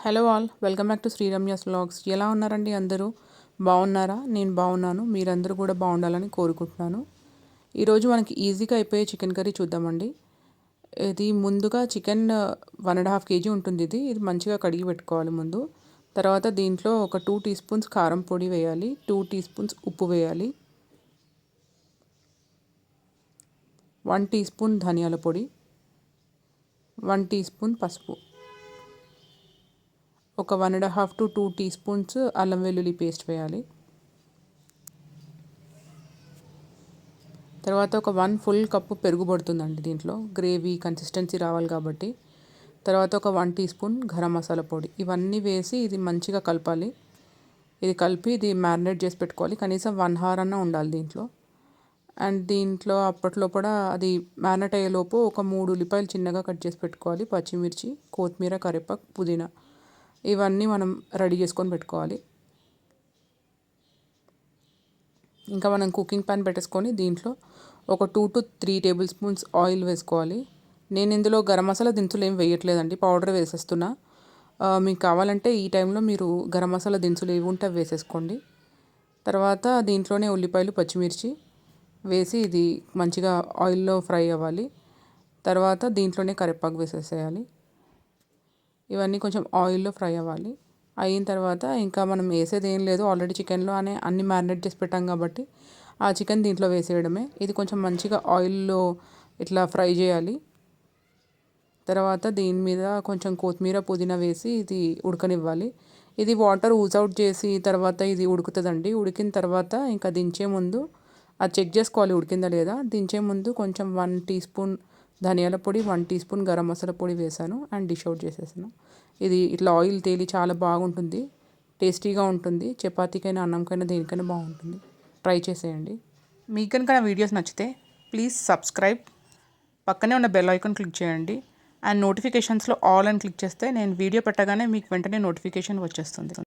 Hello all, welcome back to Sriramya's vlogs. ఎలా ఉన్నారండి అందరూ? బాగున్నారా? నేను బాగున్నాను. మీరందరూ కూడా బాగుండాలని కోరుకుంటున్నాను. ఈరోజు మనకి ఈజీగా అయిపోయే చికెన్ కర్రీ చూద్దామండి. ఇది ముందుగా చికెన్ 1.5 kg ఉంటుంది. ఇది మంచిగా కడిగి పెట్టుకోవాలి ముందు. తర్వాత దీంట్లో ఒక 2 టీ స్పూన్స్ కారం పొడి వేయాలి, 2 టీ స్పూన్స్ ఉప్పు వేయాలి, 1 టీ స్పూన్ ధనియాల పొడి, 1 టీ స్పూన్ పసుపు, ఒక 1.5 to 2 టీ స్పూన్స్ అల్లం వెల్లుల్లి పేస్ట్ వేయాలి. తర్వాత ఒక 1 ఫుల్ కప్పు పెరుగు పడుతుందండి. దీంట్లో గ్రేవీ కన్సిస్టెన్సీ రావాలి కాబట్టి. తర్వాత ఒక 1 టీ స్పూన్ గరం మసాలా పొడి. ఇవన్నీ వేసి ఇది మంచిగా కలపాలి. ఇది కలిపి ఇది మ్యారినేట్ చేసి పెట్టుకోవాలి. కనీసం 1 hour అన్నా ఉండాలి దీంట్లో. అండ్ దీంట్లో అప్పట్లోపల అది మ్యారినేట్ అయ్యేలోపు ఒక 3 ఉల్లిపాయలు చిన్నగా కట్ చేసి పెట్టుకోవాలి, పచ్చిమిర్చి, కొత్తిమీర, కరివేపాకు, పుదీనా ఇవన్నీ మనం రెడీ చేసుకొని పెట్టుకోవాలి. ఇంకా మనం కుకింగ్ ప్యాన్ పెట్టేసుకొని దీంట్లో ఒక 2 to 3 టేబుల్ స్పూన్స్ ఆయిల్ వేసుకోవాలి. నేను ఇందులో గరం మసాలా దినుసులు ఏం వేయట్లేదండి, పౌడర్ వేసేస్తున్నా. మీకు కావాలంటే ఈ టైంలో మీరు గరం మసాలా దినుసులు ఏవి ఉంటే అవి వేసేసుకోండి. తర్వాత దీంట్లోనే ఉల్లిపాయలు, పచ్చిమిర్చి వేసి ఇది మంచిగా ఆయిల్లో ఫ్రై అవ్వాలి. తర్వాత దీంట్లోనే కరివేపాకు వేసేసేయాలి. ఇవన్నీ కొంచెం ఆయిల్లో ఫ్రై అవ్వాలి. అయిన తర్వాత ఇంకా మనం వేసేది ఏం లేదు, ఆల్రెడీ చికెన్లో అన్ని మ్యారినేట్ చేసి పెట్టాం కాబట్టి ఆ చికెన్ దీంట్లో వేసేయడమే. ఇది కొంచెం మంచిగా ఆయిల్లో ఇట్లా ఫ్రై చేయాలి. తర్వాత దీని మీద కొంచెం కొత్తిమీర, పుదీనా వేసి ఇది ఉడకనివ్వాలి. ఇది వాటర్ ఊజ్ అవుట్ చేసి తర్వాత ఇది ఉడుకుతుందండి. ఉడికిన తర్వాత ఇంకా దించే ముందు అది చెక్ చేసుకోవాలి ఉడికిందా లేదా. దించే ముందు కొంచెం 1 టీ స్పూన్ ధనియాల పొడి, 1 టీ స్పూన్ గరం మసాలా పొడి వేసాను అండ్ డిష్ అవుట్ చేసేసాను. ఇది ఇట్లా ఆయిల్ తేలి చాలా బాగుంటుంది, టేస్టీగా ఉంటుంది. చపాతీకైనా, అన్నంకైనా, దేనికైనా బాగుంటుంది. ట్రై చేసేయండి. మీకు కనుక నా వీడియోస్ నచ్చితే ప్లీజ్ సబ్స్క్రైబ్, పక్కనే ఉన్న బెల్ ఐకాన్ క్లిక్ చేయండి అండ్ నోటిఫికేషన్స్లో ఆల్ అని క్లిక్ చేస్తే నేను వీడియో పెట్టగానే మీకు వెంటనే నోటిఫికేషన్ వచ్చేస్తుంది.